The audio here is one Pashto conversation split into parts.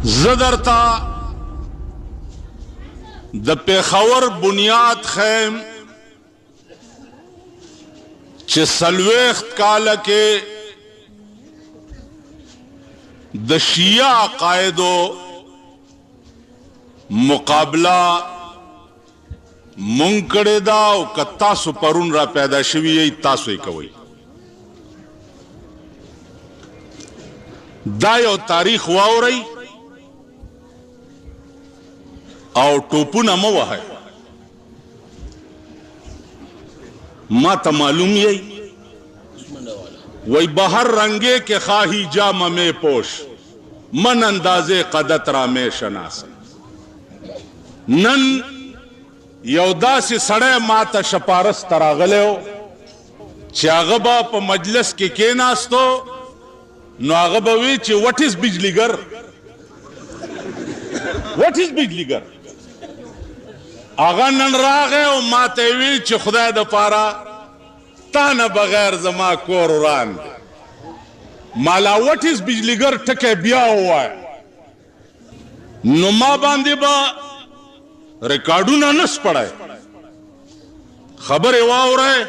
زدرتا د پیښور بنیاد خیم چې سلويخت کاله کې د شیعه عقایدو مقابله مونږ کړې ده او که تاسو پرون را پیدا شوي یې تاسو یې کوئ. دا یو تاریخ واورئ او ټوپونه مه وهئ. ما ته معلوم یی وی بهر رنگے کے خواہی جام میں پوش من اندازے قدت را میں شناسا. نن یو داسې سړی ما ته شپارس تراغلی و چې هغه به په مجلس کې کېناستو نو هغه به وی چې وټ از بجلیګر وټ از بجلیګر. هغه نن راغی او ما ته یې وی چې خدای دپاره تا نه بغیر زما کور وران دی. مالا وټ از بجلیګر ټکی بیا ووایه نو ما باندې به ریکارډونه نه سپړی. خبرې واورئ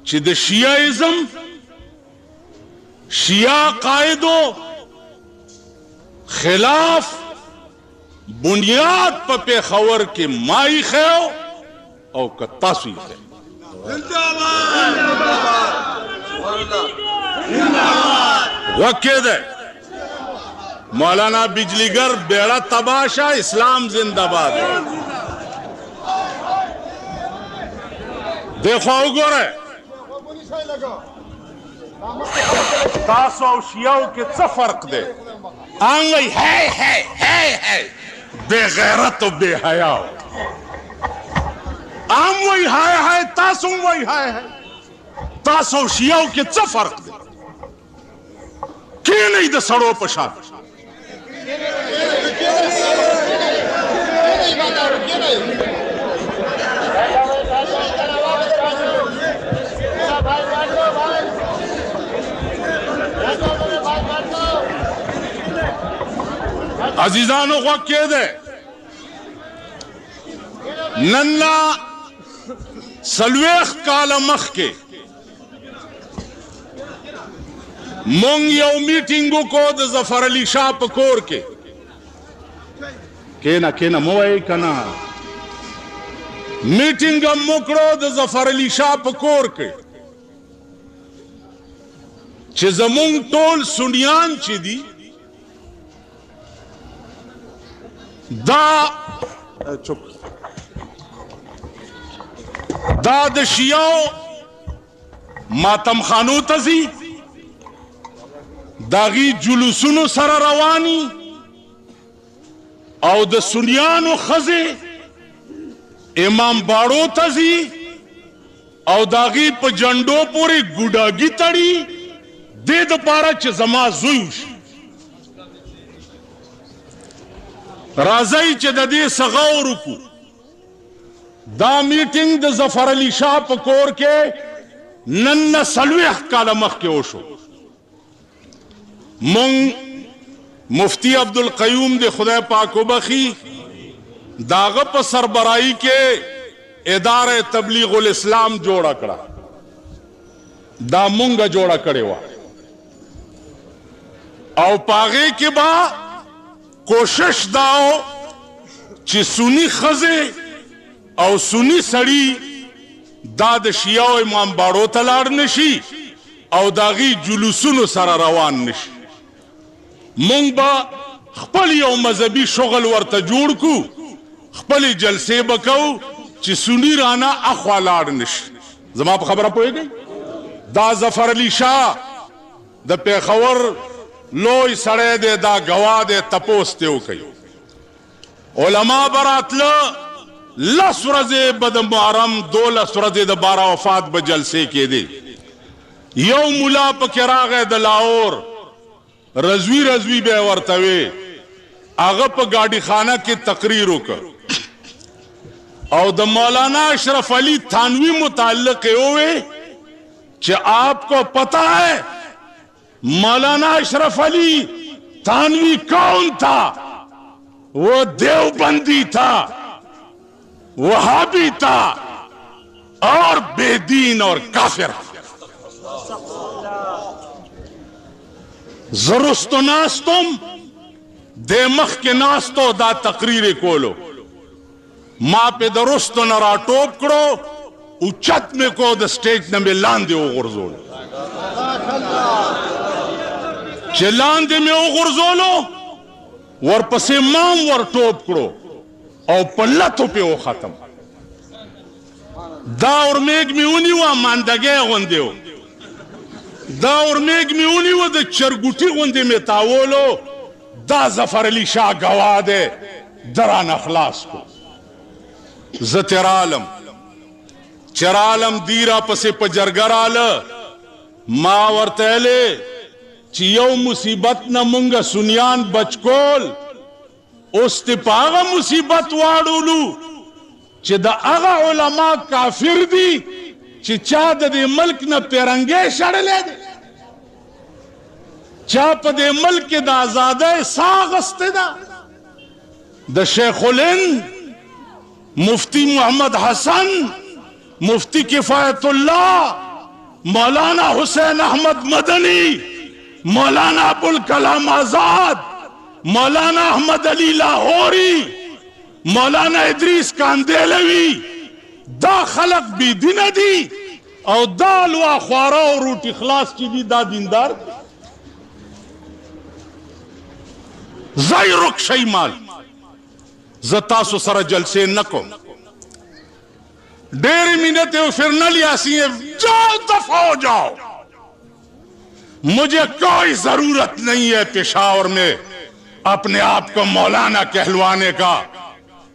چې د شیعیزم شیعه عقایدو خلاف بنیاد په پیښور کې ما ایښی او که تاسو ایښی. وکې دی مولانا بجلیگر بیڑا تباشا اسلام زندہ باد. دیکھو گورے تاسو او شیعو کے څه فرق دے. آنگئی ہے بے غیرت و بے حیا. آم وہی ہے تاسو وہی ہے. تاسو او شیعو کے څه فرق دے کی نہیں د سړو په شان. عزیزانو غوږ کېږدئ. نن نه څلوېښت کاله مخکې مونږ یو میټینګ وکړو د ظفر علي شاه په کور کې. کېنه کېنه مه وایئ که نه. میټینګ هم وکړو د ظفر علي شاه په کور کې چې زمونږ ټول سنیان چې دي دا د شیعو ماتم خانو ته ځي داغي جلوسونو سره رواني او د سنیانو ښځې امام باړو ته ځي او داغي په جنډو پورې ګوډاګي تړي دې دپاره چې زما زوی وشي. راځئ چې د دې څه غور وکړو. دا میټینګ د ظفر علي شاه په کور کې نن نه څلوېښت کاله مخکې وشو. مونږ مفتی عبدالقیوم د خدای پاک وبخي داغه په سربراهي کې اداره تبلیغ الاسلام جوړه کړه. دا مونږه جوړه کړې وه او په هغې کې به کوشش دا و چې سني ښځې او سني سړي دا د شیعو امام باړو ته لاړ نشي او د هغې جلوسونو سره روان نشي. مونږ به خپل یو مذهبي شغل ورته جوړ کړو خپلې جلسې به کوو چې سني رانه اخوا لاړ نشي. زما په خبره پوهېږئ. دا ظفر علي شاه د پیښور لوی سړی دی. دا ګواه دی. تپوس ترې وکئ. علما به راتله 10 ورځې به د محرم 12 ورځې د باره وفات به جلسې کېدې. یو ملا پکې راغی د لاهور رضوي رضوي به یې ورته وی. هغه په ګاډي خانه کې تقریر وکړ او د مولانا اشرف علی تھانوی متعلق ہوئے کہ آپ کو پتا ہے مولانا اشرف علی थानवी कौन था? वो देवबंदी था, वहाबी था और बेदीन और काफिर। जरुस्तो नास तुम देमख के नास तो दा तकरीर कोलो माँ पे दरुस्तो न राटोप करो उच्चत में को द स्टेज न में लांदे ओ गुरजोल चलांदे में ओ गुरजोलो वर पसे माम वर टोप करो और पल्लतों पे ओ खत्म दा और मेघ में उनी हुआ मांदगे वंदे हो दा और मेघ में उनी हुआ द चरगुटी वंदे में तावोलो दा जफर अली शाह गवा दे दरान अखलास को जतरालम चरालम दीरा पसे पजरगर आल मावर तैले चियो मुसीबत न मुंगा सुनियान बचकोल उस्तिपागा मुसीबत वाड़ूलू चिदा अगा उलमा काफिर दी चिचाद दे मल्क न पेरंगे शड़ले दे चाप दे मल्क दा आजादे सागस्ते दा द शेखुल हिंद मुफ्ती मोहम्मद हसन मुफ्ती किफायतुल्लाह मौलाना हुसैन अहमद मदनी मौलाना अबुल कलाम आजाद मौलाना अहमद अली लाहौरी मौलाना इदरीस कांदेलवी दा खलक भी दिन दी और दाल व ख्वारा और रोटी खलास की भी दा दीनदार जय रुख शई माल जतासो सर जलसे नको डेरी मिनटे फिर न लिया सी जाओ दफा हो जाओ मुझे कोई जरूरत नहीं है पेशावर में अपने आप को मौलाना कहलवाने का।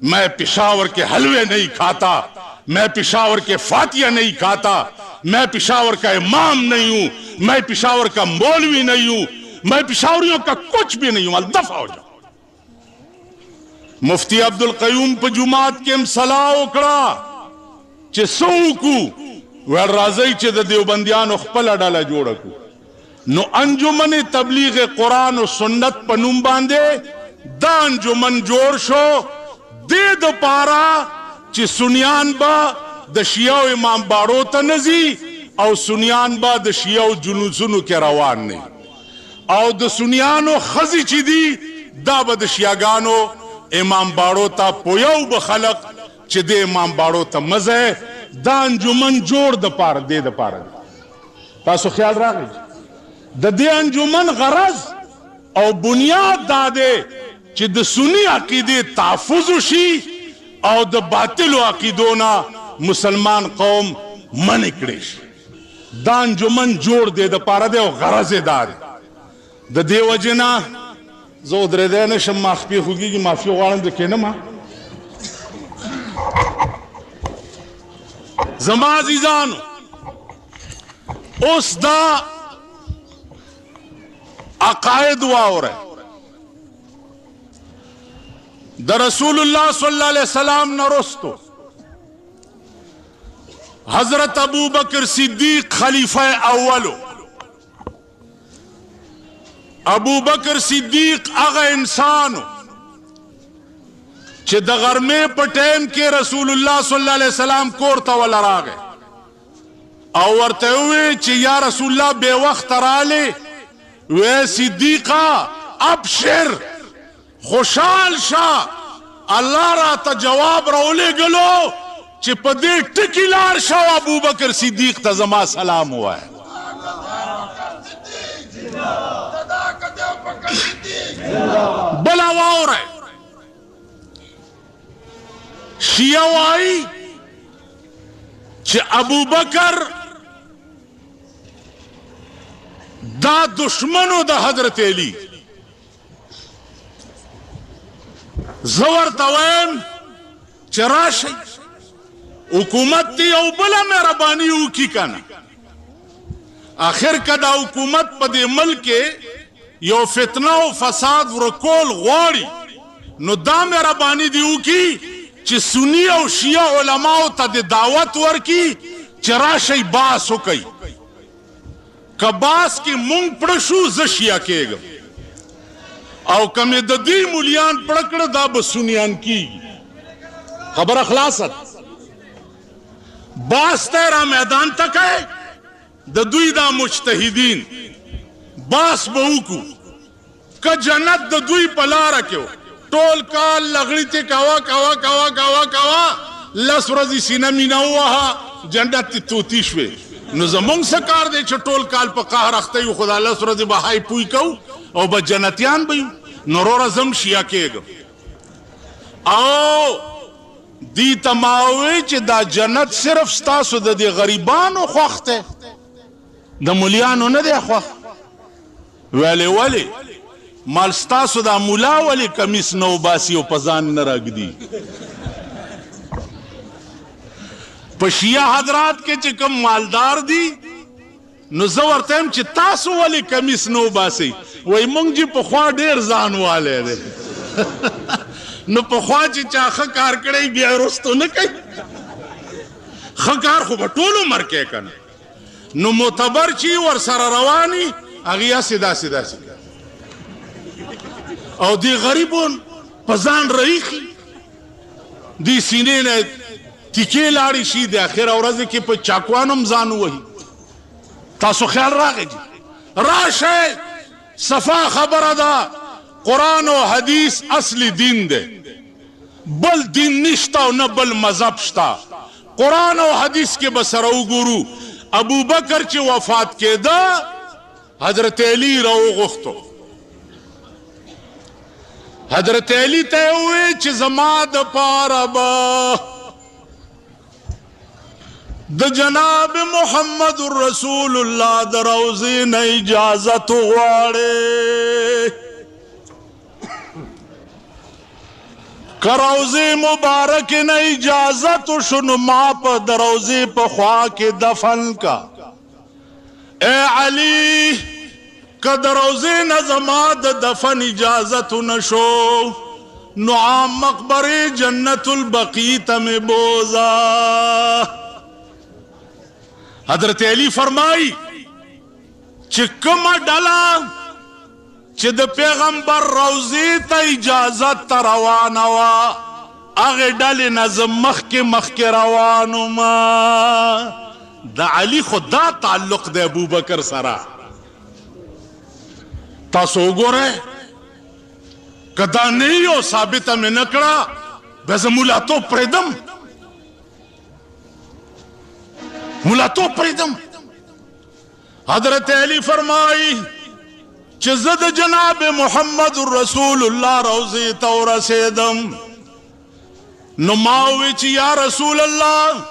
मैं पेशावर के हलवे नहीं खाता, मैं पेशावर के फातिया नहीं खाता, मैं पेशावर का इमाम नहीं हूं, मैं पेशावर का मौलवी नहीं हूं, मैं पेशावरियों का कुछ भी नहीं हूं। दफा हो जाओ। मुफ्ती अब्दुल कयूम पे जुमात के सलाह उकड़ा चे सोकू वह राजई चे देवबंदियान खपल डाला जोड़कू नो अंजुमन तबलीग कुरान और सुन्नत पनुम बांधे दा अंजुमन जोड़ शो दे दो पारा चे सुनियान बा दशियाओ इमाम बाड़ो तनजी और सुनियान बा दशियाओ जुनूसुनु के रवान ने और द सुनियानो खजी चिदी दा बदशियागानो इमाम बाड़ो ता पोयाऊ बखलक चिदे इमाम बाड़ो ता मजे दा अंजुमन जोड़ द पार दे द पार तासो ख्याल राखी द दे अंजुमन गरज और बुनियाद दादे चिद सुनी अकीदे ताफुजुशी और द बातिल अकीदोना मुसलमान कौम मन इकड़ेश दा अंजुमन जोड़ दे द पार दे और गरज दाद द देवजना जो दरे दे ने शम माफी होगी कि माफी वालन देखे ना मां जमाजीजान उस दा अकायद वार है द रसूलुल्लाह सल्लल्लाहु अलैहि वसल्लम नरस्तो हजरत अबू बकर सिद्दीक खलीफा अव्वलो अबू बकर सिद्दीक अगा इंसान चे दगर में पटेम के रसूलुल्लाह सल्लल्लाहु अलैहि वसल्लम कोरता वाला रा गए और वर्ते हुए चे या रसूलुल्लाह बेवक्त राले वे सिद्दीका अब शेर खुशाल शाह अल्लाह राता जवाब रोले गलो चे पदे टिकिलार शाह अबू बकर सिद्दीक तजमा सलाम हुआ है बलावार है शियावाई चे अबू बकर दा दुश्मनों दा हजरत अली जवर तवैम चराश हुकूमत थी और बला मेहरबानी की काना आखिर कदा हुकूमत पदे मल के यो फितना व फसाद रकोल गौड़ी नो दा मेहरबानी दी की चे सुनी और शिया उलमाओ तद दावत वर की चराशई बास हो कई कबास की मूंग पड़शु जशिया केगम او کمی د دوی مولیان پړکړه دا به سنیان کیږي. خبره خلاصت. باس ته را میدان تکه د دوی دا مجتهدین باس به وکړو که جنت د دوی په لاره کې و ټول کال لغړی ته کوا کوا کوا کوا کوا لس ورځې سینه مینه ووهه جنت ته توتی شوې. نو زمونږ څه کار دی چې ټول کال په قهر اخته یو خو دا لس ورځې به های پوی کوو او به جنتیان به یو. نو وروره زم شیعه کېږم او دی ته ما ووایي چې دا جنت صرف ستاسو د دې غریبانو خوښ دی د مولیانو نه دی خوښ. ولې مال ستاسو دا مولا ولې کمیس نه وباسي او په ځان نه راږدي. په شیعه حضرات کې چې کوم مالدار دي نو زه ورته یم چې تاسو ولې کمیس نه وباسئ. وایي موږ چې پخوا ډېر ځان والی دی نو پخوا چې چا ښه کار کړی بیا وروستو نه کوي. ښه کار خو به ټول عمر کوي که نه. نو معتبر چې ورسره رواني هغې هسې داسې داسې او دی غریبون په ځان رایخي دی سینې نه تیکې لاړې شي د اخره ورځې کې په چاکوان هم ځان ووهي. تاسو خیال راغی جي راشه صفا خبره ده قرآن او حدیث اصلی دین دی بل دین نشته او نه بل مذهب شته. قرآن او حدیث کې به سره وګورو. ابو بکر چې وفات کېده حضرت علی راوغوښتو. حضرت علی ته یې وویل چې زما دپاره به د جناب محمد رسول الله د روضې نه اجازت وغواړې که روضې مبارک نه اجازت وشو نو ما په د روضې په خوا کې دفن کا. اے علی که د روضې نه زما د دفن اجازت نشو نو عام مقبره جنت البقیع ته مې بوزه. حضرت علی فرمائی چې کومه ډله چې د پیغمبر روضې ته اجازت ته روانه وه هغې ډلې نه زه مخکې روان ومه. د علي خو دا تعلق د ابوبکر سره. تاسو وګورئ که دا نه وي او ثابته مې نه کړه بیا زه مولاتوب پرېږدم مولاتوب پرېږدم. حضرت علی فرمائی چې زه د جناب محمد رسول الله روضې ته ورسېدم نو ما وویل چې یا رسول الله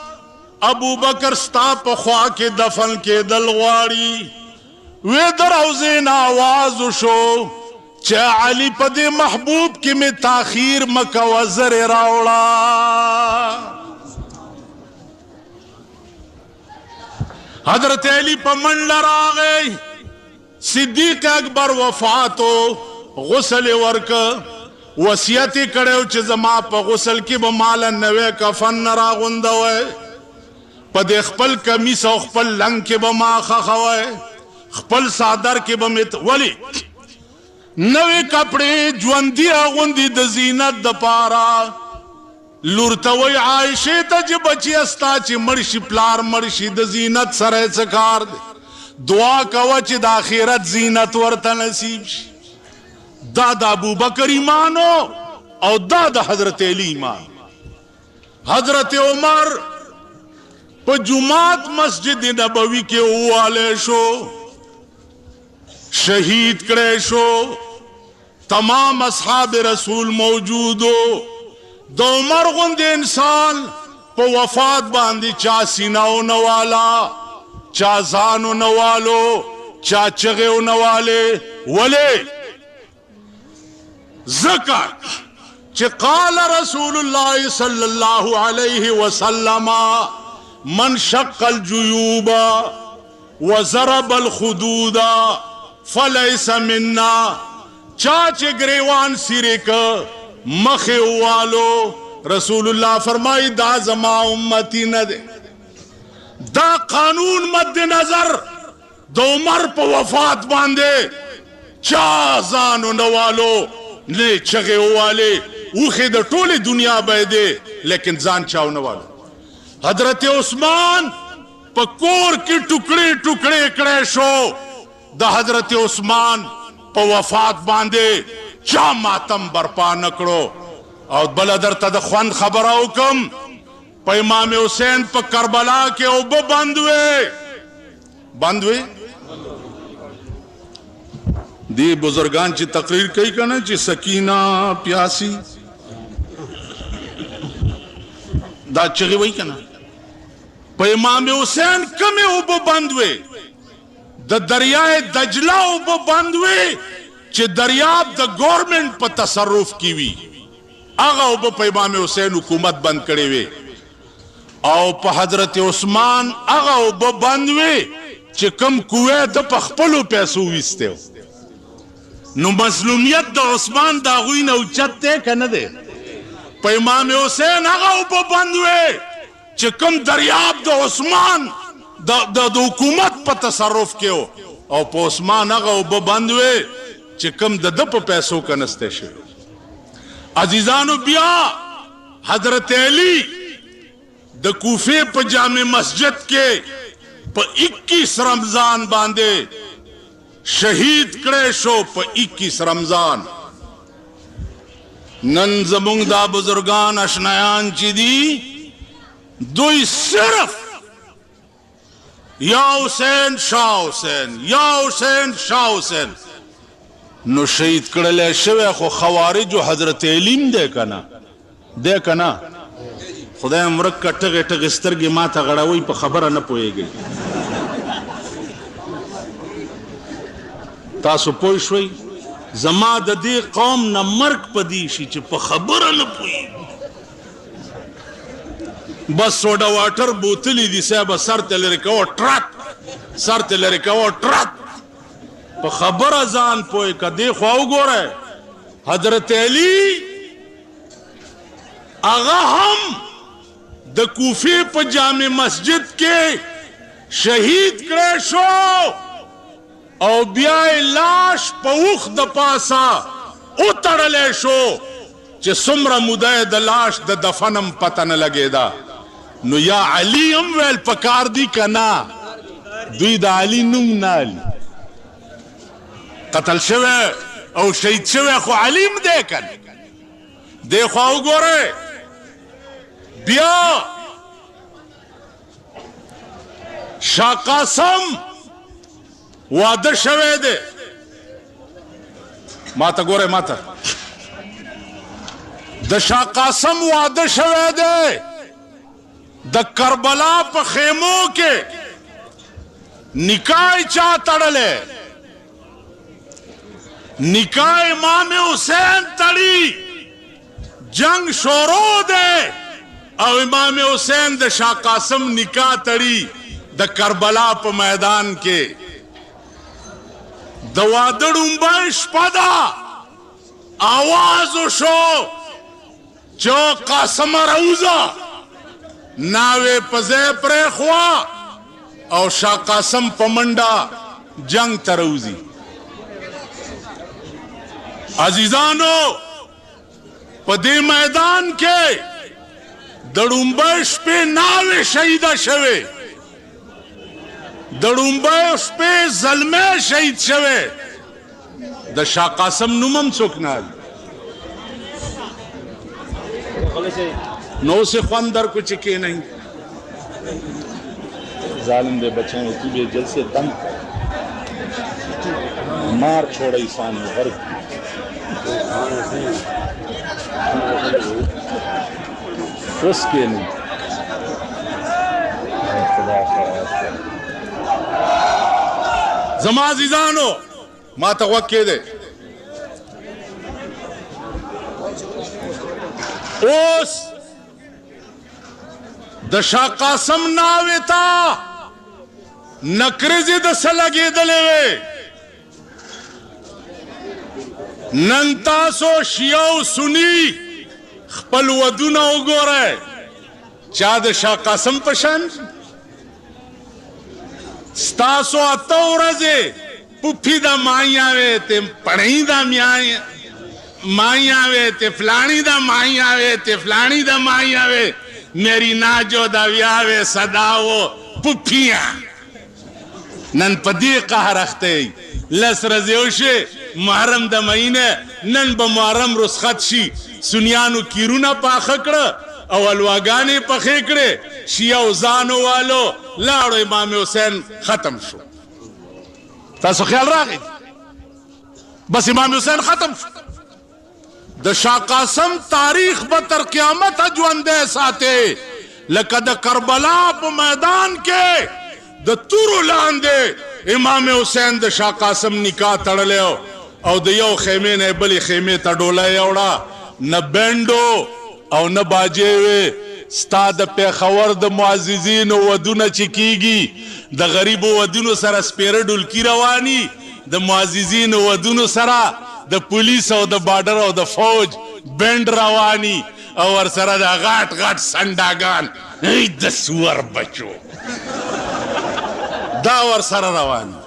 ابوبکر ستا په خوا کې دفن کېدل غواړي. وی د روضې نه آواز وشو چې علي په دې محبوب کې مې تاخیر مه کوه زرې راوړه. حضرت علی په منډه راغی. صدیق اکبر وفاتو غسل یې ورکه وصیت یې کړی چې زما په غسل کې به ماله نوی کفن نه راغونډوئ په دې خپل کمیس او خپل لنګ کې به ما خښوئ خپل صادر کې به مې ولې نوې کپړې ژوندي اغوندي د زینت دپاره. لور ته وایي عایشې ته چې بچیه ستا چې مړ شي پلار مړ شي د زینت سره یې څه کار دی. دعا کوه چې د آخرت زینت ورته نصیب شي. دا د ابوبکر ایمانو او دا د حضرت علی ایمان. حضرت عمر په جماعت مسجد نبوي کې ووالی شو شهید کړی شو. تمام اصحاب رسول موجودو. د عمر غوندې انسان په وفات باندې چا سینه ونه والا چا ځان ونه والو چا چغې ونه والې. ولې ځکه چې قال رسول الله صلی الله علیه وسلم من شق الجیوب وضرب الخدود فلیس منا. چا چې گریوان سیرې که مخې والو رسول الله فرمائی دا زما امتی نه دی. دا قانون مد نظر د عمر په وفات باندې چا ځانو نوالو نه چغې ووالې اوښې د ټولې دنیا به دی لیکن ځان چاو نوالو حضرت عثمان په کور کې ټوکړې ټوکړې کړی شو د حضرت عثمان په وفات باندې چا ماتم برپا نه کړو او بله درته د خوند خبره وکم په امام حسین په کربلا کې اوبه بند وې دی بزرگان چې تقریر کوي کنه چې سکینہ پیاسی دا چغې وایي کنه په امام حسین کمې اوبه بند وې د دریای دجله اوبه بند وې چې دریاب د گورنمنٹ په تصرف کې وي هغه اوبه په امام حسین حکومت بند کړې وې او په حضرت عثمان هغه اوبه بند وې چې کم کوه د په خپلو پیسو ویسته نو مظلومیت د عثمان د هغوی نه اوچت دی که نه دی په امام حسین هغه اوبه بند وې چې کوم دریاب د عثمان د حکومت په تصرف کې و او په عثمان هغه اوبه بند وې چې کوم د ده په پیسو کنسته شوی عزیزانو بیا حضرت علی د کوفې په جامع مسجد کې په 21 رمضان باندې شهید کړی شو په 21 رمضان نن زمونږ دا بزرگان اشنایان چې دي دوی صرف یا حسین شاه حسین یا حسین شاه حسین نو شهید کړلی شوی خو خوارجو حضرت علیم دی که نه خدای مرک که ټغې ټغې سترګې ما ته غړوئ په خبره نه پوهېږئ تاسو پوه شوئ زما د دې قوم نه مرګ په دې شي چې په خبره نه پوهېږي بس سوډا واټر بوتلې دي صاحبه سر ته لرې کوه ټرک سر ته لرې کوه ټرک په خبره ځان پوهې که دې خوا وګورئ حضرت علی هغه هم د کوفې په جامع مسجد کې شهید کړی شو او بیا لاش په اوښ د پاسه وتړلی شو چې څومره موده د لاش د دفنم پته نه لګېده نو یا علي هم ویل پکار دي که نه دوی د علي نوم نه علي قتل شوی او شهید شوی خو علي هم دی که نه دې خوا وګورئ بیا شاه قاسم واده شوی دی ماته ګورئ ماته د شاه قاسم واده شوی دی د کربلا په خیمو کې نکاح چا تړلی نکاح امام حسین تړي جنگ شروع دی او امام حسین د شاه قاسم نکاح تړي د کربلا په میدان کې د واده ړومبی شپه ده آواز وشو چې قاسمه راوځه ناوې په ځای پرېښوه او شاه قاسم په منډه جنگ ته راوځي عزیزانو په دې میدان کې د ړومبی شپې ناوې شهیده شوې د ړومبی شپې زلمی شهید شوی د شاه قاسم نوم هم څوک نه نو اوس یې خوند درکړو چې کښېنئ ظالم دے بچیں تو بھی جل سے تنگ مار چھوڑا انسان ہر اس کے نہیں زما عزیزانو ما ته غوږ کېدی اوس د شاه قاسم ناوې ته نکریزې د څه لګېدلې وې نن تاسو شیعه او سني خپل ودونه وګورئ چا د شاه قاسم په شان ستاسو 8 ورځې पुफी दा माई आवे ते पढ़ई दा माई आवे ते फलानी दा माई आवे ते फलानी दा माई आवे मेरी नाजो दा व्यावे सदाओ पुफियां नन पदी कहर अख्ते लस रजेवशे محرم د مینه نن به محرم رسخت شي سنیانو کیرونه پاخه کړه او الواګانې پخې کړې شیعه ځانو والو لاړو امام حسین ختم شو تاسو خیال راغی بس امام حسین ختم شو د شاه قاسم تاریخ به تر قیامت ژوندی ساتي لکه د کربلا په میدان کې د تورو لاندې امام حسین د شاه قاسم نکاح تړلی او د یو خیمې نه بلې خیمې ته ډوله یوړه نه بینډو او نه باجې وې ستا د پېښور د معززینو ودونه چې کېږي د غریبو ودونو سره سپېره ډولکي رواني د معززینو ودونو سره د پولیس او د بارډر او د فوج بینډ رواني او ورسره د غاټ غاټ سنډاګان د سور بچو دا ورسره رواني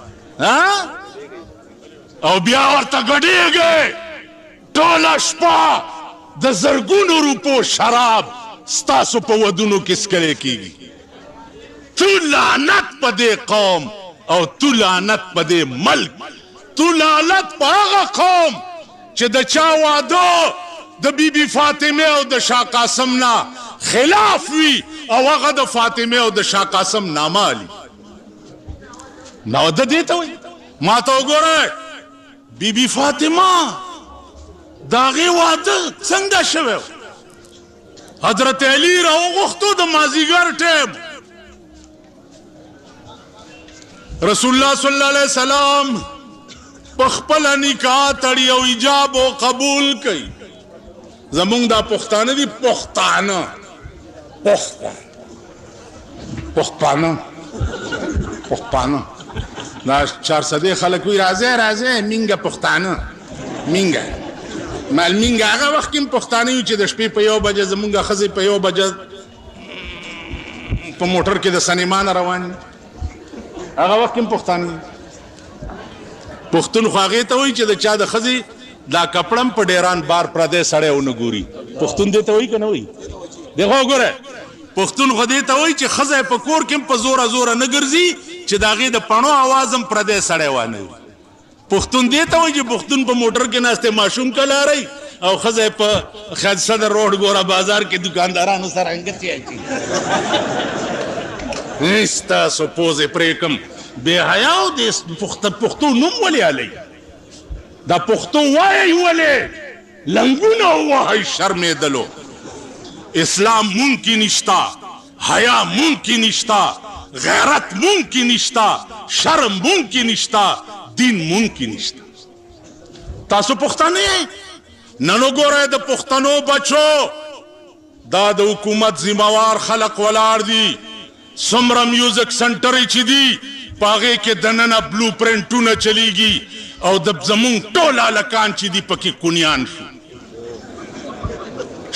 او بیا ورته ګډېږي ټوله شپه د زرګونو روپو شراب ستاسو په ودونو کې څښلی کېږي تو لعنت په دې قوم او تو لعنت په دې ملک تو لعنت په هغه قوم چې د چا واده د بیبي فاطمه او د شاه قاسم نه خلاف وي او هغه د فاطمه او د شاه قاسم نامالي نو د دې ته وایي ما ته وګورئ بیبي فاطمه د هغې واده څنګه شوی حضرت علي راوغوښتو د مازدیګر ټیم رسول الله صلی الله علیه وسلم په خپله نکاح تړي او ایجاب او قبول کوي زمونږ دا پښتانه دي پښتانه دا 400 خلک وي راځئ راځئ مینګه پښتانه مینګه مینګه هغه وخت کې پښتانه یو چې د شپې په 1 بجه زمونږ ښځې په 1 بجه په موټر کې د سنیمان روان هغه وخت کې پښتانه پښتون خو هغې ته وایي چې د چا د ښځې دا کپړم په ډیران بار پردی سړی ونه ګوري پښتون دې ته وایي که نه وایي دغه وګوره پښتون خو دې ته وایي چې ښځه په کور کې په زوره زوره نه ګرځي چې د هغې د پڼو اواز هم پردی سړی وانه وي پښتون دې ته وایي چې پښتون په موټر کې ناستی ماشوم کلاری او ښځه په صدر روډ ګوره بازار کې دکاندارانو سره انګتې اچي ستاسو پوزې پرېږدم بې حیاو د پښتو نوم ولې هلی دا پښتو وایئ ولې لنګونه ووهئ شرمېدلو اسلام مونږ کې نشته حیا مونږ کې نشته غیرت مونږ کې نشته شرم مونږ کې نشته دین مونږ کې نشته تاسو پښتانه یې نن وګورئ د پښتنو بچو دا د حکومت ذمہوار خلق ولاړ دي څومره میوزک سنټرې چې دي په هغې کې دننه بلو پرنټونه چلیږي او د زمونږ ټول هلکان چې دي پکې کونیان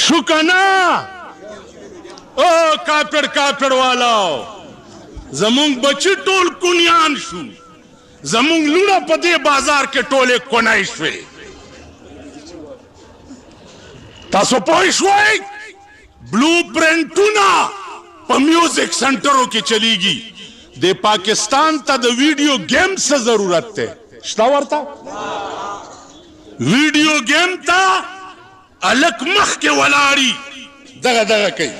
شو که نه او کاپړ والاو زمونږ بچي ټول کونیان شو زمونږ لوڼه په دې بازار کې ټولې کونی شوې تاسو پوه شوئ بلو پرنټونه په میوزک سنټرو کې چلیږي د پاکستان ته د ویډیو گیم څه ضرورت دی شته ورته ویډیو گیم ته هلک مخکې ولاړي دغه کوي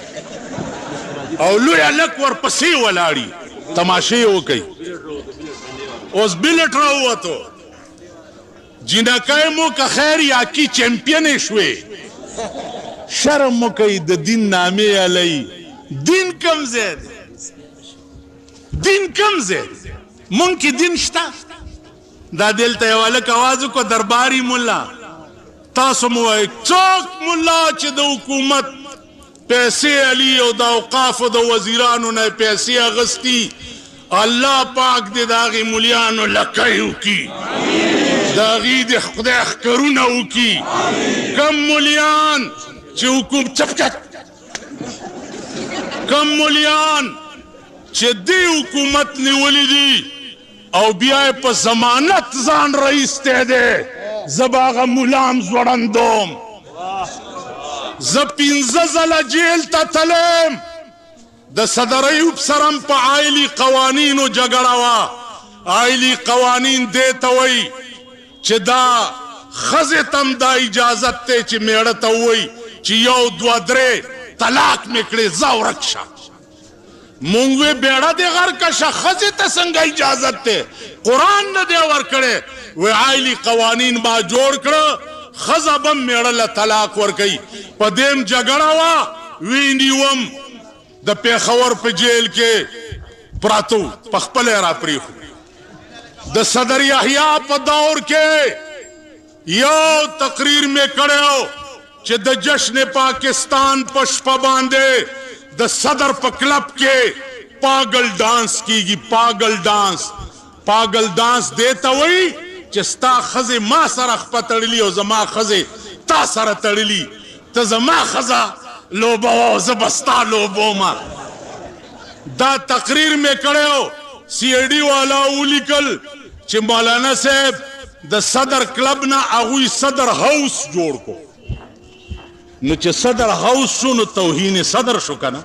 او لوی هلک ورپسې ولاړي تماشې وکوي اوس بلټ راووتو جینکۍ مو که خیر یاکي چمپینې شوې شرم مو کوي د دین نامې هلی دین کم ځای دی دین کم ځای دی مونږ کې دین شته دا دلته یو هلک اواز وکړو درباري ملا تاسو مو وایئ څوک ملا چې د حکومت پیسې علي او د اوقافو د وزیرانو نه پیسې اخیستي الله پاک دې د هغې ملیانو لکۍ وکړي د هغې د خدای ښکرونه وکړي کم ملیان چې چپ کم ملیان چې دې حکومت نیولي دي او بیا په ضمانت ځان رئیسته دی زباغه ملام زوړندوم زه 15 ځله جیل ته تلم د صدر ایوب سرم په عائلی قوانینو جګړه وه عائلی قوانین دې ته وایي چې دا ښځې تم دا اجازت دی چې میړه ته ووایي چې یو دوه درې طلاق مې کړې ځه ورک شه مونږ وې بیړه دې غر کشه ښځې ته څنګه اجازت دی قرآن نه دی ورکړی وی عائلی قوانین ما جوړ کړه ښځه به میړه له طلاق ورکوي په دیم جګړه وه وی نیوم د پیښور په جیل کې پراته په خپله یې راپرېښو د صدر یحیی په دور کې یو تقریر مې کړی چې د جشن پاکستان په شپه باندې د صدر په کلب کې پاگل ډانس کیږي پاگل ډانس دې ته وایي چې ستا ښځې ما سره خپه تړلي او زما ښځې تا سره تړلي ته زما ښځه لوبوه او زه به ستا لوبومه دا تقریر مې کړی سی آی ډي والا ولیکل چې مولانا صاحب د صدر کلب نه هغوی صدر هاوس جوړ کو نو چې صدر هاوس شو نو توهین صدر شو که نه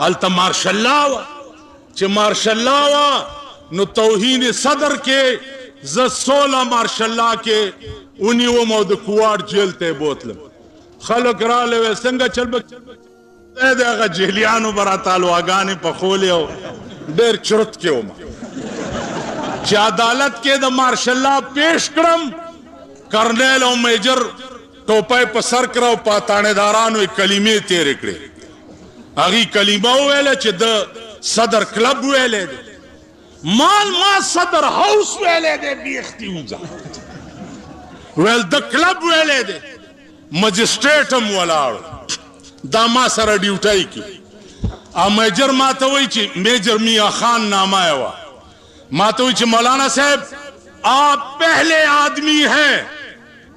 هلته مارشالله وه چې مارشالله وه نو توهین صدر کې زه 16 مارشالله کې ونیوم او د کوواډ جیل ته یې بوتلم خلک راغلی وی څنګه چل به د هغه جهلیانو به راته الواګانې پخولې او ډېر چرت کې وم چې عدالت کې د مارشالله پیش کړم کرنیل او میجر ټوپی په سر کړه او په تانیدارانو یې کلمې تېرې کړې هغې کلمه وویله چې د صدر کلب ویلی دی ما صدر هاوس ویلی دی بیختی وځه ویل د کلب ویلی دی مجسټریټ هم ولاړ دا ما سره ډیوټی کی او میجر ما ته وایي چې میجر میاں خان نامه یې وه ما ته وایي چې مولانا صاحب آپ پہلے آدمی ہیں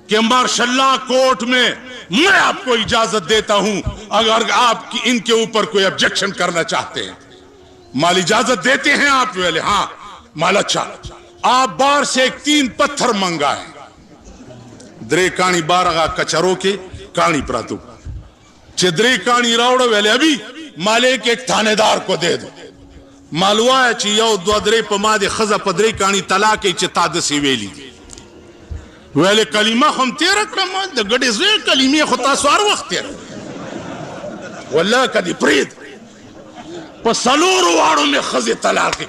کہ مارشاللہ کورٹ میں میں آپ کو اجازت دیتا ہوں اگر آپ کی ان کے اوپر کوئی آبجیکشن کرنا چاہتے ہیں مال اجازت دیتے ہیں آپ ویلے ہاں مال اچھا آپ بار سے ایک 3 پتھر منگائیں درې کاڼي بار هغه کچرو کې کاڼي پراتو چې درې کاڼي راوړه ویلې ابھی مالک ایک تھانیدار کو دے دو مالوایه چې یو دوه درې په ما دې ښځه په درې کاڼي طلاق کوي چې تا داسې ویلي دي ویلې کلمه خو هم تېره کړم د ګډې زوی کلمې خو تاسو هر وخت تېره والله که دې پرېږد په 4 واړو مې ښځې طلاق کړې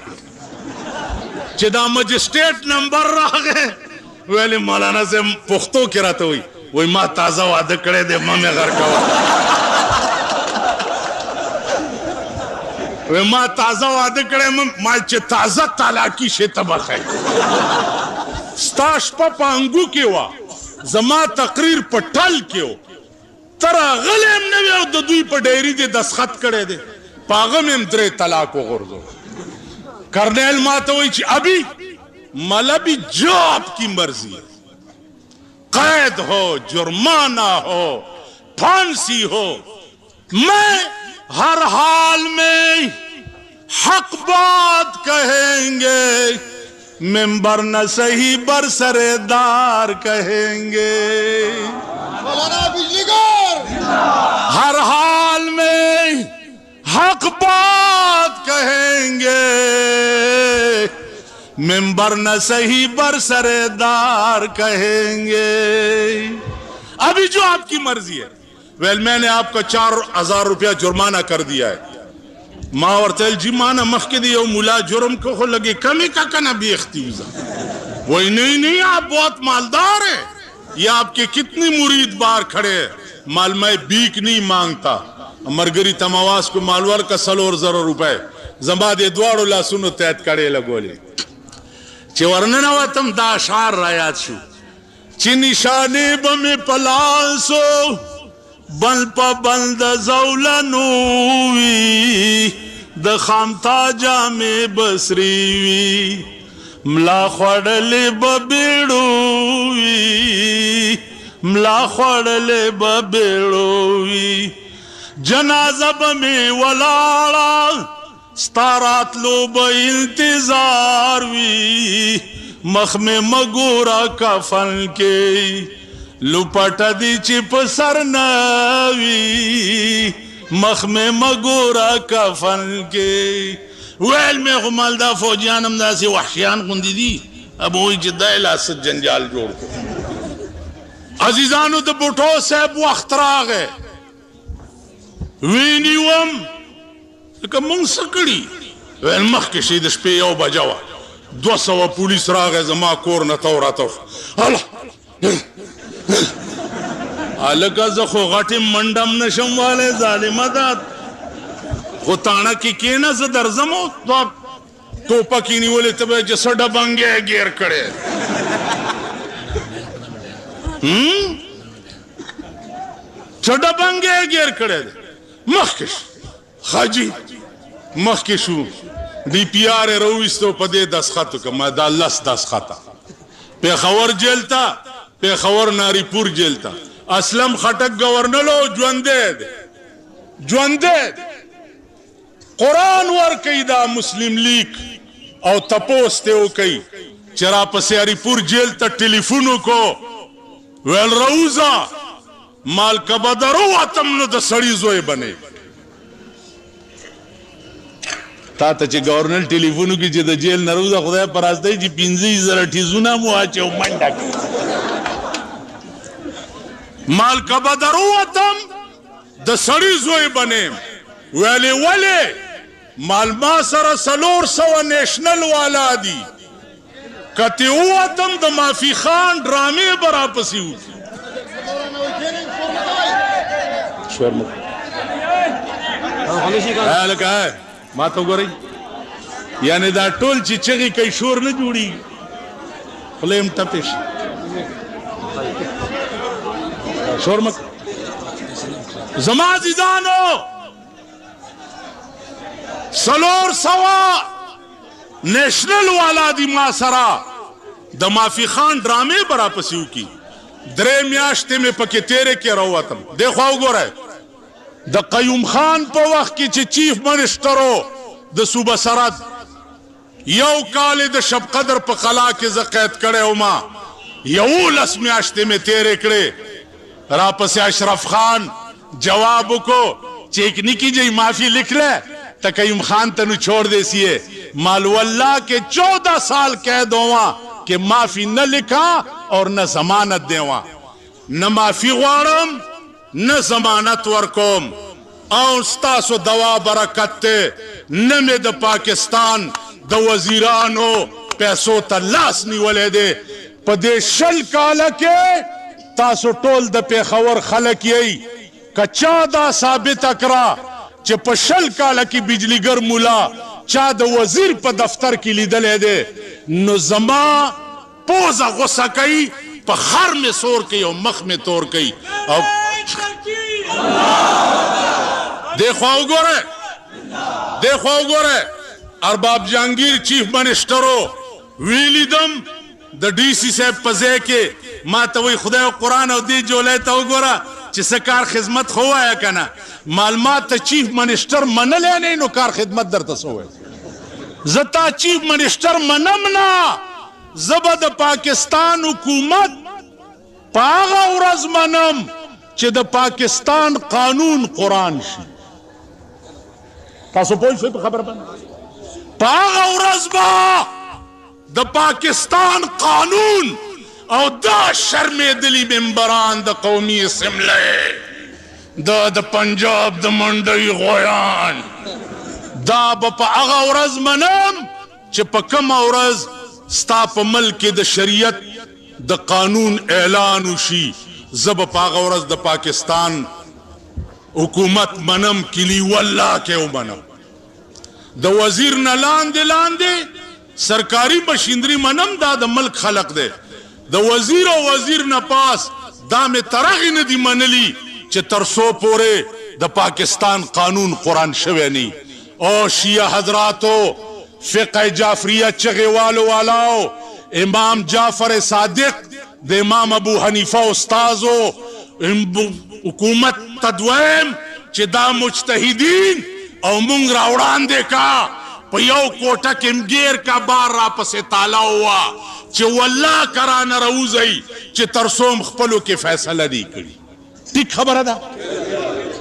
چې دا مجسټریټ نمبر راغی ویلې مولانا صاحب پښتو کې راته وایي ما تازه واده کړی دی ما مې غر کوه وی ما تازه واده کړی ما چې تازه طلاقي شي ته به ښایي ستا شپه په انګو کې وه زما تقریر په ټل کې و ته راغلی هم نه وې او د دوی په ډایري دې دستخط کړی دی په هغه مې هم 3 طلاق وغورځو کرنیل ما ته وایي چې ابھی ملبی جو آپ کی مرضی قید ہو جرمانہ ہو پھانسی ہو میں ہر حال میں حق بات کہیں گے ممبر نہ صحیح برسردار کہیں گے مولانا بجلی گور ہر حال میں حق بات کہیں گے ممبر نہ صحیح برسردار کہیں گے ابھی جو آپ کی مرضی ہے ویل میں نے آپ کا 4000 روپیہ جرمانہ کر دیا ہے ما ورتل جی مانا مخکې دی یو ملا جرم کو خو لگے کمی کا کنا بھی اختیوزا وہی نہیں آپ بہت مالدار ہیں یہ آپ کے کتنی مرید بار کھڑے ہیں مال میں بیک نہیں مانگتا مرگری تماواز کو مالور کا 4,000 روپے زما دے دوارو لاسونو تیت کڑے لگولے چې ورننوتم دا اشعار را یاد شو چې نشانې به مې په لاسو بل په بل د زولنو وي د خامتا جامې به سرې وي ملا خوړلې به بیړو وي ملا خوړلې به بیړو وي جنازه به مې ولاړه ستارات لو به انتظار وی مخ میں مگورا کفن کے لپټ دی چې په سر نوی مخ میں مگورا کفن کے ویل میں غمال دا فوجیان هم داسې وحشیان غوندې دي اب وایي چې دا لاست جنجال جوړ کړو عزیزانو د بوټو صاحب وخت راغی وینیوم لکه مونږ څه کړي ویل مخکې شي د شپې 1 بجه وه 200 پولیس راغی زما کور نه تو راته الله هلکه زه خو غټې منډم نشم والی ظالمه ده خو تاڼه کې کښېنه زه درځم او دا ټوپک یې نیولې ته به یې چې څه ډبنګی یې ګیر کړی څه ډبنګی یې ګیر کړی دی مخکې حاجي مخکې شو ډي پي آر یې راوویسته په دې دسخط وکړه ما دا 10 دسخطه پېښور جیل ته پېښور ناریپور جیل ته اسلم خټک گورنر او ژوندی دی ژوندی دی قرآن ورکوي دا مسلم لیگ او تپوس ته وکوي چې راپسې اریپور جیل ته ټلیفون وکړو ویل راوځه مال که به درووتم نو د سړي زوی بنې تا ته چې گورنر ټلیفون وکړي چې د جیل نه راوځه خدای په راستی چې 15,000 ټیزونه مو واچو منډه کړي مال که به درووتم د سړي زوی بنې ویلې ولې مال ما سره 400 نیشنل والا دي کته ووتم د مافي خان ډرامې به راپسې وکړي لکه ما ته وګورئ یعنې دا ټول چې چغې کوي شور نه جوړېږي خوله یم ټپې شي شور مه زما عزیزانو 400 نیشنل والا دی ما سره د مافي خان ډرامې به راپسې وکړي 3 میاشتې مې پکې تېرې کې راووتم دې خوا وګورئ د قیوم خان په وخت کې چې چیف منسټر و د صوبه سرحد 1 کال د شب قدر په قلا کې زه قید کړی وما 11 میاشتې مې تېرې کړې راپسې اشرف خان جواب وکړو چې ایک نکی جی معافی لکھ لے تو قیوم خان تنو چھوڑ دیسیے مالو اللہ کے 14 سال قید ہوا کہ معافی نہ لکھا اور نہ ضمانت دیوا نہ معافی غوارم نہ ضمانت ورکوم او ستاسو دوا برکت تے نمی دا پاکستان دا وزیرانو پیسو تا لاس نیولے دے پا دے شل کالا کے تاسو ټول د پیښور خلک یې کچا دا ثابت اکرا چې په شل کاله کې بجلیګر مولا چا د وزیر په دفتر کې لیدلی دی نو زما پوزه غوسه کوي په خر مې سور کوي او مخ مې تور کوي او دې خوا وګوره ارباب جهانگیر چیف منسټرو ویلیدم د ډي سي صاحب په ځای کې ما ته وایي خدای او قرآن او دې جولای ته وګوره چې څه کار خدمت خو ووایه که نه معلومات ته چیف منسټر منلی نه نو کار خدمت درته څه ووایي زه تا چیف منسټر منم نه زه به د پاکستان حکومت په هغه ورځ منم چې د پاکستان قانون قرآن شي تاسو پوه شئ په خبره باندې په هغه ورځ به د پاکستان قانون او دا شرمېدلي ممبران د قومي اسمبلی د پنجاب د منډۍ غویان دا به په هغه ورځ منم چې په کومه ورځ ستا په ملک کې د شریعت د قانون اعلان وشي زه به په هغه ورځ د پاکستان حکومت منم کلی والله کې ومنم د وزیر نه لاندې سرکاری مشینری منم دا د ملک خلق دی د وزیر او وزیر نه پاس دا مې ترغې نه دي منلي چې تر څو پورې د پاکستان قانون قرآن شوی نه او شیعه حضراتو فقه جعفریه چغې والاو امام جعفر صادق د امام ابو حنیفه استازو حکومت تدویم چې دا مجتهدین او مونږ راوړاندې کا په یو کوټه کې مګیر کا بار را پسې تالا هوا چې والله کرانه راوځئ چې تر څو خپلو کې فیصله نه کړي. ټیک خبره ده؟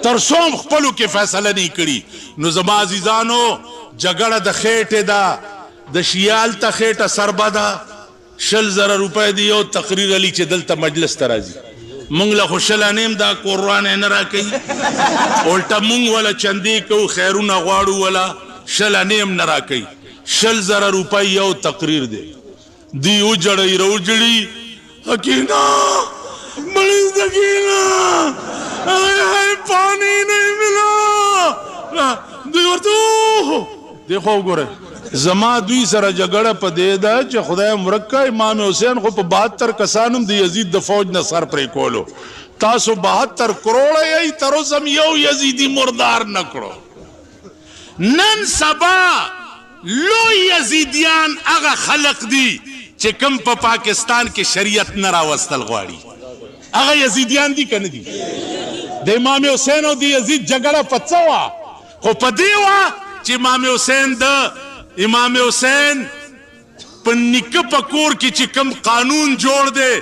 تر څو خپلو کې فیصله نه کړي. نو زما عزیزانو جګړه د خېټې ده، د شیال ته خېټه سربه ده. 100,000 روپۍ دی یو تقریر علی چې دلته مجلس ته راځي. مونږ له خو 100 نیم دا قرآن نه راکوي، الټه مونږ ولا چندې کوو، خیرونه غواړو ولا 100 نیم نه راکوي. 100,000 روپۍ یو تقریر دی. دی وجړی راوجړي حکینا بڑی سکینہ پانی نہیں ملا. دوی ورته دیکھو وګوره زما دوی سره جګړه په دې ده چې خدای مرکه امام حسین خو په 72 کسانم د یزید د فوج نه سر پرې کولو. تاسو 72 کروڑه یې تر اوسه یو یزیدي مردار نه کړو. نن سبا لوی یزیدیان هغه خلق دي چې کوم په پاکستان کې شریعت نه راوستل غواړي. هغه یزیدیان دي که نه دي؟ د امام حسین او د یزید جګړه په څه وه؟ خو په دې وه چې امام حسین په نیکه په کور کې چې کوم قانون جوړ دی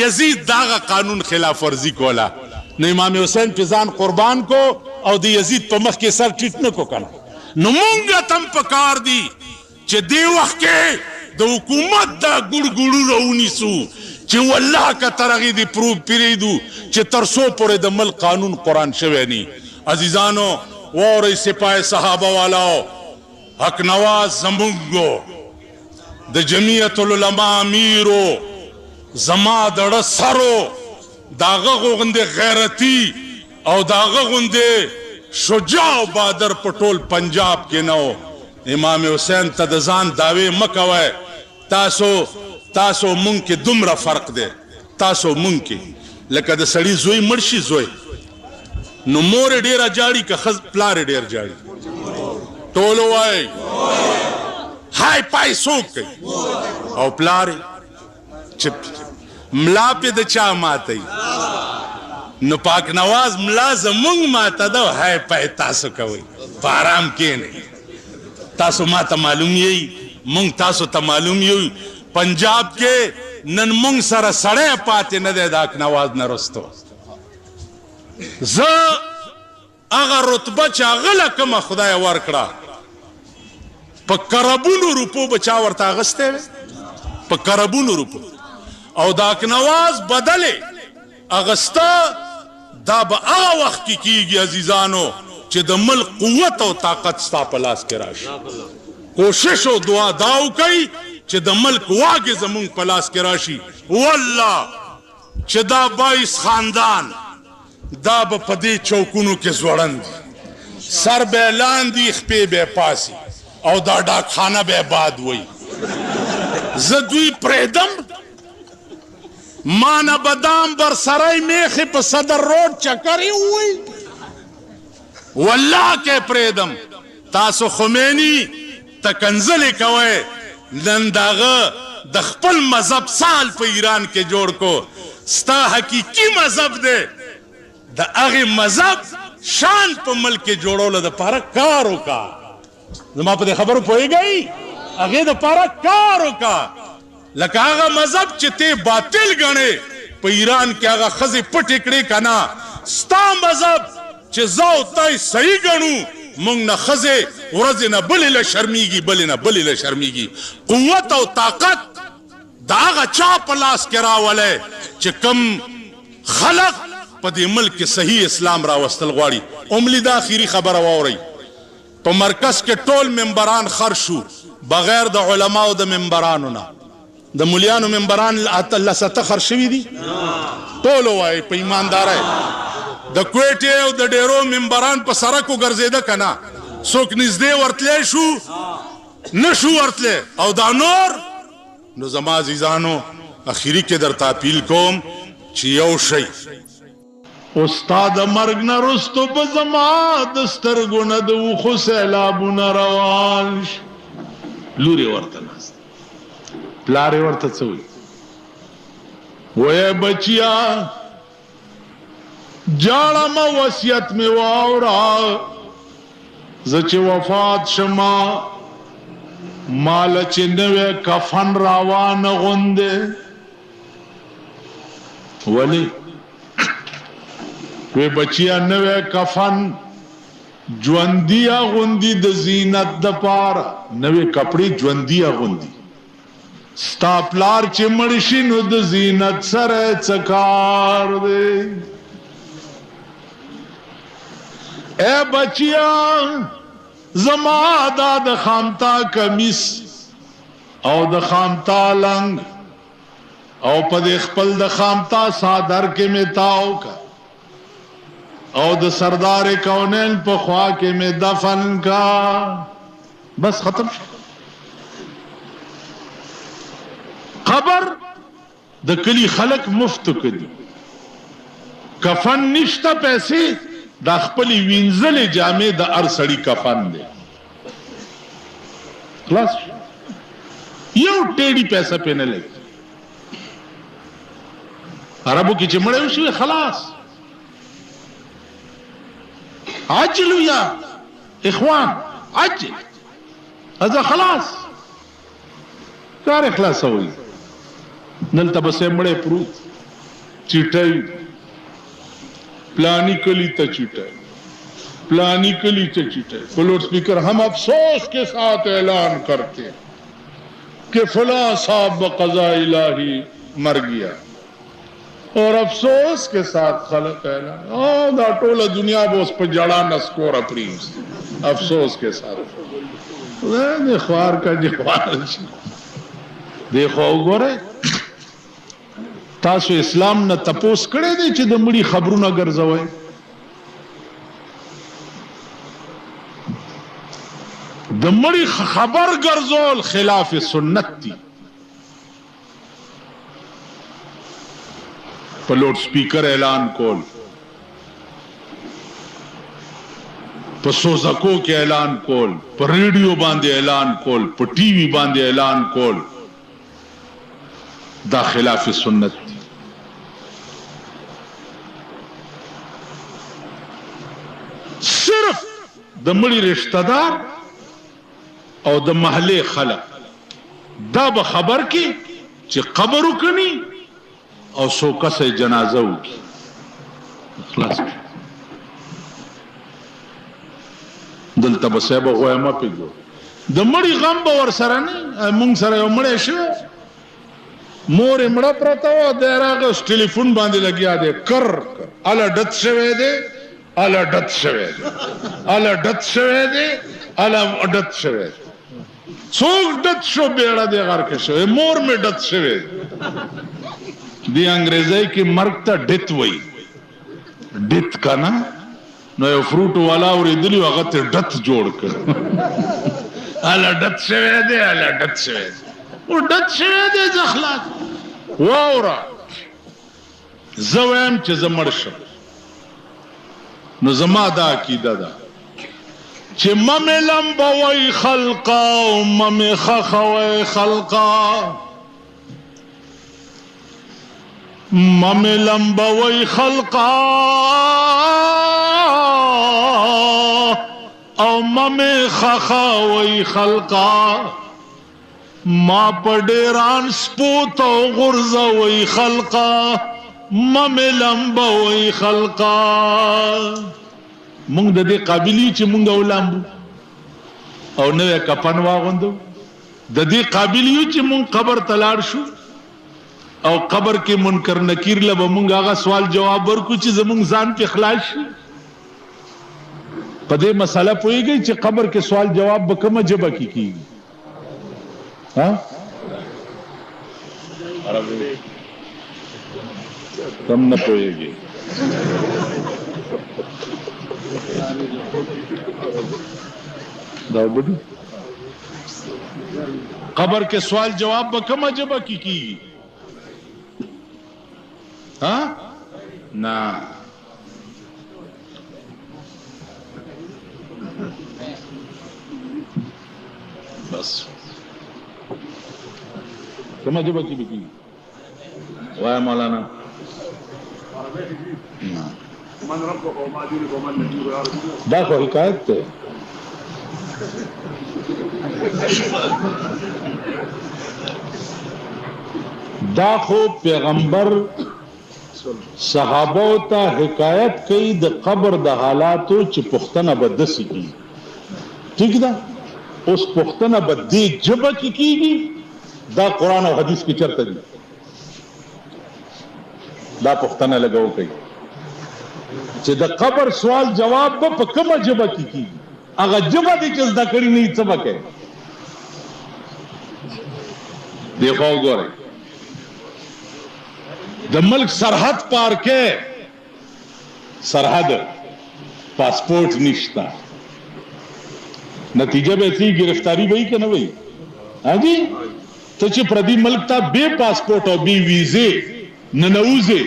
یزید داغه قانون خلاف ورزي کوله. نو امام حسین په ځان قربان کو او د یزید په مخ کې سر ټیټ نه کو کنه. نو مونږ تم پکار دي چې دې وخت کې د حکومت دا ګړګړو راونیسو چې والله که تر هغې دې پرېږدو چې تر څو پورې د ملک قانون قرآن شوی نی. عزیزانو واورئ سپاه صحابه والاو، حق نواز زمونږ د جمعیت العلماء امیرو زما د ړه سرو د هغه غوندې غیرتي او د هغه غوندې شجاع او بادر په ټول پنجاب کې نه و. امام حسین ته د ځان دعوې مه کوئ. تاسو مونږ کې دومره فرق دی. تاسو مونږ کې لکه د سړي زوی مړ شي زوی نو مور یې ډېره جاړي که پلار یې ډېر جاړي؟ ټول وایي های پای څوک کوي او پلار یې چپ. ملا پې د چا ماتوي؟ نو پاک نواز ملا زمونږ ماته ده او های پای تاسو کوئ. په آرام کښېنئ. تاسو ما ته معلوم یئ، مونږ تاسو ته معلوم یو. پنجاب کې نن مونږ سره سړی پاتې نه دی د حق نواز نه رستو. زه هغه رتبه چې هغه له کومه خدای ورکړه په کربونو روپو به چا ورته اخیستی وی؟ په کربونو روپو. او د حق نواز بدلې اخیسته دا به هغه وخت کې کېږي عزیزانو چې د ملک قوت او طاقت ستا په لاس کې راشي. کوشش او دعا دا وکئ چې د ملک واګې زمونږ په لاس کې راشي. والله چې دا 22 خاندان دا به په دې چوکونو کې ځوړند سر به یې لاندې خپې به یې پاسي او دا ډاکخانه به یې باد وی. زه دوی پرېږدم ما نه بدام برسری میخې په صدر روډ چکر یې ووی والله کې پرېږدم. تاسو خمیني تکنزلې کوئ. نن داغه د خپل مذهب سال په ایران کې جوړ کو. ستا حقیقي مذهب دی د هغې مذهب شان په ملک کې جوړولو دپاره کار وکړه. زما په دې خبرو پوهېږئ؟ هغې دپاره کار وکړه. لکه هغه مذهب چې ته باطل ګڼې په ایران کې هغه ښځې پټې کړې که نه. ستا مذهب چې زه او تای صحیح ګڼو مونږ نه ښځې ورځې نه بلې له شرمېږي بلې نه بلې له شرمېږي. قوت او طاقت د هغه چا په لاس کې راولی چې کوم خلق په دې ملک کې صحیح اسلام راوستل غواړي. عملي دا اخري خبره واورئ. په مرکز کې ټول ممبران خر شو بغیر د علماو د ممبرانو نه. د مولیانو ممبران لسته خر شوي دي؟ ټول وایي په ایماندارۍ. د کویټې او د ډیرو ممبران په سړکو ګرځېده که نه؟ څوک نږدې ورتلی شو؟ نه شو ورتلی. او دا نور نو زما عزیزانو اخري کې درته اپیل کوم چې یو شی استاد مرګ نه رستو به زما د سترګو نه د اوښو سیلابونه روان شي. لور یې ورته ناست، پلار یې ورته څه وایي؟ وایه بچیا جاړه مه وصیت مې واوره زچ وفات شما مال چې نوې کفن راوان غونده ولی وی بچیا نوې کفن ژوندیا غوندي د زینت د پار نوې کپڑے ژوندیا غوندي ستا پلار چې مړ شي نو د زینت سره څکار دی اے بچیا زما دا د خامتا کمیس او د خامتا لنګ او په خپل د خامتا صادر کې میتاو کا او د سردار کونین په خوا کې می دفن کا بس ختم شو قبر د کلی خلق مفت کړي کفن نشته پیسې د خپل وینځلې جامې د ارسړی کفن دی خلاص یو ټیډي پیسې پینه لګي عربو کې چې مړ شي خلاص عجلوا يا اخوان عجل هذا خلاص کار اخلاص وي نلته بس مړې پروت چټي پلانی کلی ته چټي پلانی کلی ته چټي په لوډ سپیکر ہم افسوس کے ساتھ اعلان کرتے کہ فلاں صاحب بقضاء الہی مر گیا اور افسوس کے ساتھ خلق اعلان دا ټوله دنیا به اوس په جړا نسکور اپریم افسوس کے ساتھ نه خوار کا جوار شي دیکھو وګوره تاسو اسلام نه تپوس کړی دی چې د مړي خبرونه ګرځوي د مړي خبر ګرځول خلاف سنت دی په لوډ سپیکر اعلان کول په سوزکو کې اعلان کول په ریډیو باندې اعلان کول په ټي وي باندې اعلان کول دا خلاف سنت دی صرف د مړي رشتہ دار او د محله خلق دا به خبر کې چې قبر وکني او سو کسه جنازه وکي خلاص دلته به سبا غوامه پیګو د مړي غم به ور سره نه مونږ سره یو مړی شو مور مړه پرته و د راغ ټلیفون باندې لګیا دی کر الا ډت شوی دی الا ډت شوی دی الا ډت شوی دی الا ډت شوی څوک ډت شو بیړه دی غر کې شو مور می ډت شوی دی انګریزي کې مرګ ته ډت وای ډت کنا نو یو فروټ والا ورېدلی هغه ته ډت جوړ کړ الا ډت شوی دی الا ډت شوی دی او ډت شوی دی ځخلاص واورا زویم چې زمړ شم نو زما دا عقیده ده چې ممه لمبوي خلقا او ممه خخوي خلقا ممه لمبوي خلقا او ممه خخوي خلقا ما پډیران سپوت او غرزوي خلقا ممه لمبوي خلقا مونږ د دې قابلیت چې مونږ ولامبو او نو کفن واغوندو د دې قابلیت چې مونږ قبر تلاړ شو او قبر کې منکر نکیر لبه مونږ هغه سوال جواب ورکو چې زمونږ ځان په خلاص شي په دې مسله پويږي چې قبر کې سوال جواب به کومه جبه کې کیږي ها عربي کم نه پويږي دا وګورئ قبر کے سوال جواب بکم عجبہ کی ہاں نا بس کم عجبہ کی بکی وایا مولانا دا خو حکایت ته دا خو پیغمبر صحابو ته حکایت کوي د قبر د حالاتو چې پښتنه به دسي کی ٹھیک ده اوس پښتنه به دې جبه کې کیږي دا قران او حدیث کې چرته دي دا پښتنه لګاو کوي چې د قبر سوال جواب به په کومه جبه کې کیږي هغه جبه دې چې زده کړی نه څه وکړي دی خو ګورئ د ملک سرحد پار کې سرحد پاسپورت نشتا نتیجه به سی گرفتاری وای کنه وای هاجی ته چې پردي ملک ته بے پاسپورت او بے ویزه ننوزه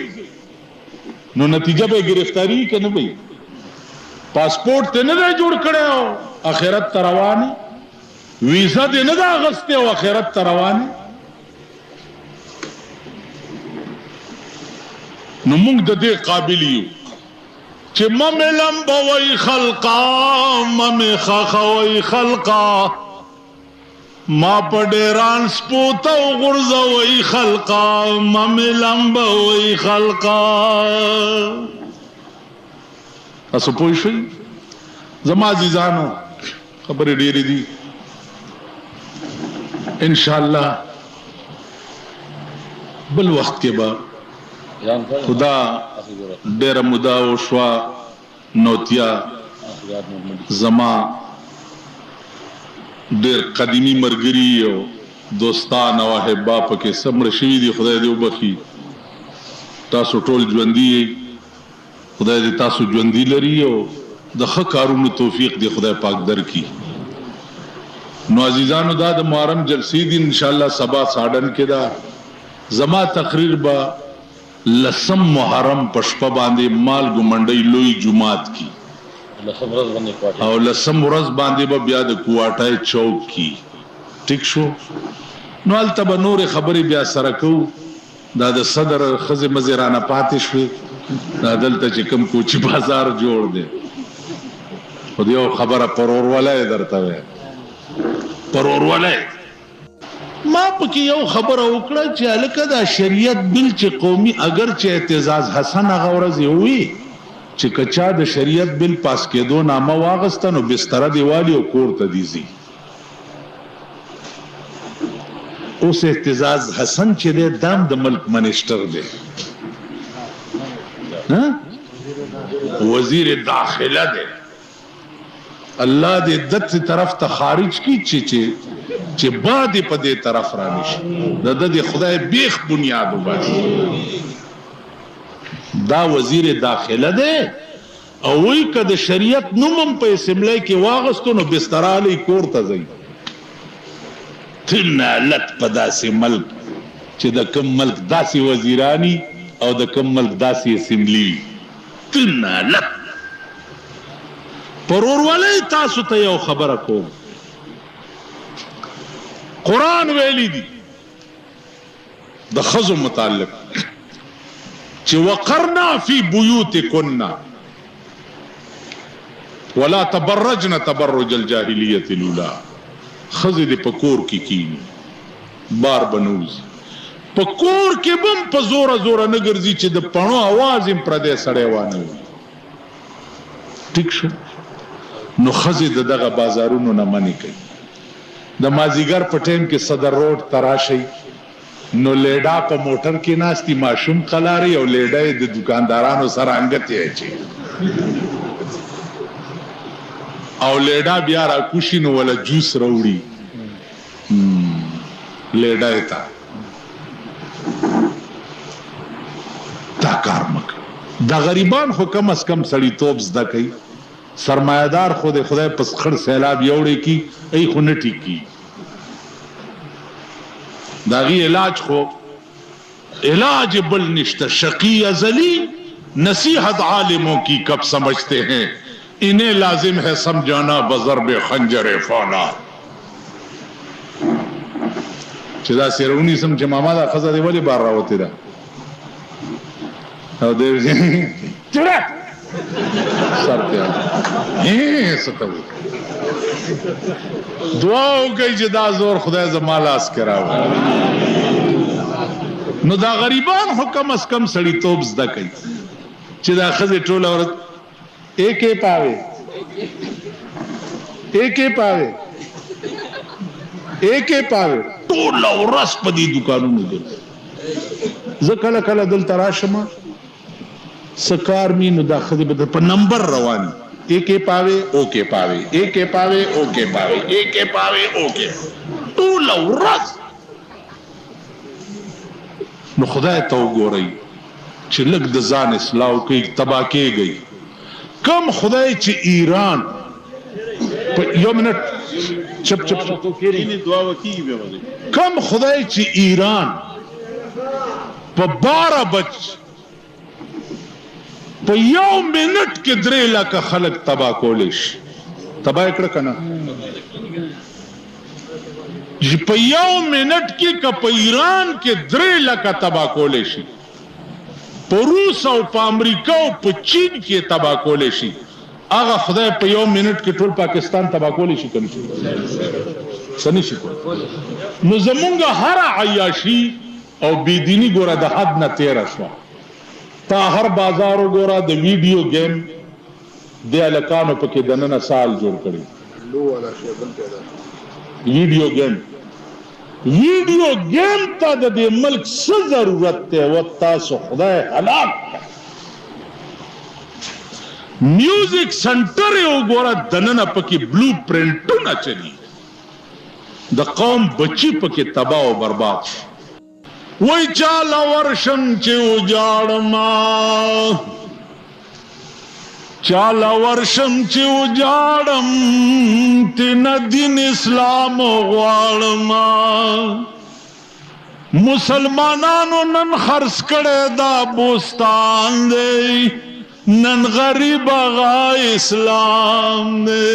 نو نتیجه به گرفتاری کنه وای پاسپورت ته نه جوړ کړو اخرت ته روانه ویزه دې نه دا غسته او اخرت ته روانه نو موږ د دې قابل یو چې مملم بوي خلقا مم خخوي خلقا ما پډیران سپوتو غرزوي خلقا مملم بوي خلقا تاسو پوه شئ زما عزیزانو خبرې ډېرې دي ان شاء الله بل وخت کې به خدا ډېره موده وشوه نوتیا زما ډېر قدیمي ملګري او دوستان او احبا پکې سمړه شوي دي خدای دې وبخي تاسو ټول ژوندي یئ خدای دې تاسو ژوندي لري او د ښه کارونو توفیق دې خدای پاک درکړي نو عزیزانو دا د محرم جلسې دي انشاءالله سبا ساډن کې دا زما تقریر به لسم محرم پشپا باندې مال ګمنډي لوی جمعات کی او لسم ورځ باندې به بیا د کوټای چوک کی ټیک شو نو البته به نور خبرې بیا سره کو دا د صدر خزه مزرانه پاتې شوې دا دلته چې کوم کوچی بازار جوړ دی خو دیو خبره پرور ولای درته وې پرور ولای ما پکې یو خبره وکړه چې الکه دا شریعت بل چې قومي اگر چې اعتزاز حسن غورز وي چې کچا د شریعت بل پاس کېدو نامه واغستنو بستر دیوالی او کور ته دیزي اوس اعتزاز حسن چې د دام د ملک منیسټر دی ها وزیر داخله دی الله دې دت طرف ته خارج کی چې بعد په دې طرف را نشي د خدای بیخ بنیاد وباسي دا وزیر داخله دی او وی که د شریعت نومم په اسمبلی کې واغستو نو بستر علی کور ته ځي تنالت په داسې ملک چې د کوم ملک داسې وزیرانی او د کوم ملک داسې اسمبلی تنالت پرورولې تاسو ته یو خبره کوم قرآن ویلی دی د خزو متعلق چې وقرنا فی بیوتکنا ولا تبرجن تبرج الجاهلیت الاولى خزې د پکور کې کینی بار بنوز پکور کې بم په زور زور نه ګرځي چې د پڼو आवाज هم پر دې سړی وانه ټیک شو نو خزې دغه بازارونو نه منی کوي د مازیګر په ټیم کې صدر روډ تراشي نو لیډا په موټر کې ناشتي ماشوم قلاري او لیډا د دکاندارانو سره انګته اچي او لیډا بیا را کوشي نو ولا جوس وروړي لیډا ایتا دا کار مک دا غریبان خو کم از کم سړی توپ زده کوي سرمایدار خود خدای پس خړ سیلاب یوړي کی ای خو نه ټیکی داغي علاج خو علاج بل نشتا شقی ازلی نصیحت عالموں کی کب سمجھتے ہیں انہیں لازم ہے سمجھانا بضرب خنجر فانا چې دا سیرونی سم چې ماما دا خزه دی ولی بار راوته ده او دې چړه सर तैयार सकल दुआ गई जदा जोर खुदा जमालास कराओ नो दा गरीबान हो कम अज कम सड़ी तोब जदा कई चिदा खजे टोल औरत एक पावे टोल औरस पदी दुकानों में दल जकला कला दल तराशमा सकार मी नु दा खजे बद पर नंबर रवानी एक पावे ओके पावे एक पावे ओके पावे एक पावे ओके टोल औरस नो खुदा तो गोरई चिलक द जान इस्लाम की तबाके गई कम खुदा च ईरान यो मिनट चप चप कम खुदा च ईरान पर 12 बज पर यो मिनट के 3 लाख खलक तबा कोलिश तबा एकड़ कना पर यो मिनट की कप ईरान के 3 लाख तबा कोलिश रूस और अमरीका और चीन के तबाह कोलेशी आगा खुदा पे यो मिनट के टोल पाकिस्तान तबाह कोलेशी कनी सनी शिको नो जमुंगा हर आयाशी और बेदीनी गोरा द हद न 13 शवा ता हर बाजारो गोरा द वीडियो गेम दे अलकानो पके दनना साल जोड़ करी वीडियो गेम ता दे मुल्क से जरूरत है वत्ता सो खुदा हलाक म्यूजिक सेंटर है गोरा दनना पकी ब्लू प्रिंट ना चली द कौम बची पके तबाह बर्बाद वही चाला वर्षम चे उजाड़मा चाला वर्षम चे उजाड़म तीन दिन इस्लाम वाड़मा मुसलमानानो नन खर्च करे दा बोस्तान दे नन गरीब गा इस्लाम दे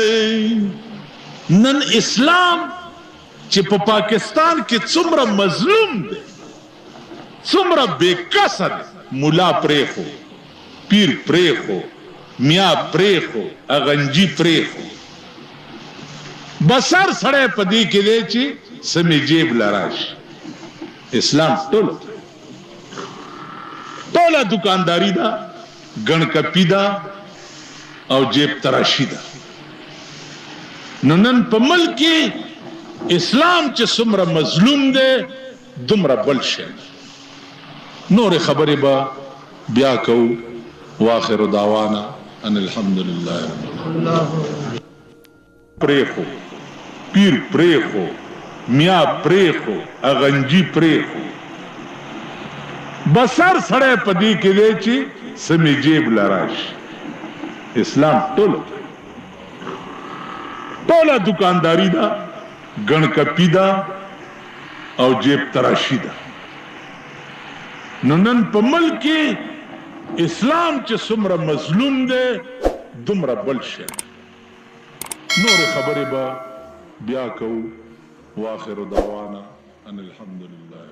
नन इस्लाम चे पाकिस्तान के चुमरा मजलूम दे चुमरा बेकसर मुला प्रेखो पीर प्रेखो मियाँ प्रेखो अगंजी प्रेखो बसर सड़े पदी के देची समी जेब लराश इस्लाम टोला दुकानदारी दा गणकपी दा और जेब तराशी दा ननन पमल की इस्लाम च सुमरा मजलूम दे दुमरा बलशे नूर खबरे बा ब्या कऊ वाखिर दावाना अनिल्हम्दुलिल्लाह प्रेखो पीर प्रेखो मियाँ प्रेखो अगंजी प्रेखो बसर सड़े पदी के देची समी जेब लराश इस्लाम टोला दुकानदारी दा गणकपी दा और जेब तराशी दा ननन पमल के इस्लाम च सुमरा मजलूम दे दुमरा बलशे नूर खबरे बा ब्या कऊ वाखिर दावाना अनिल्हम्दुलिल्लाह।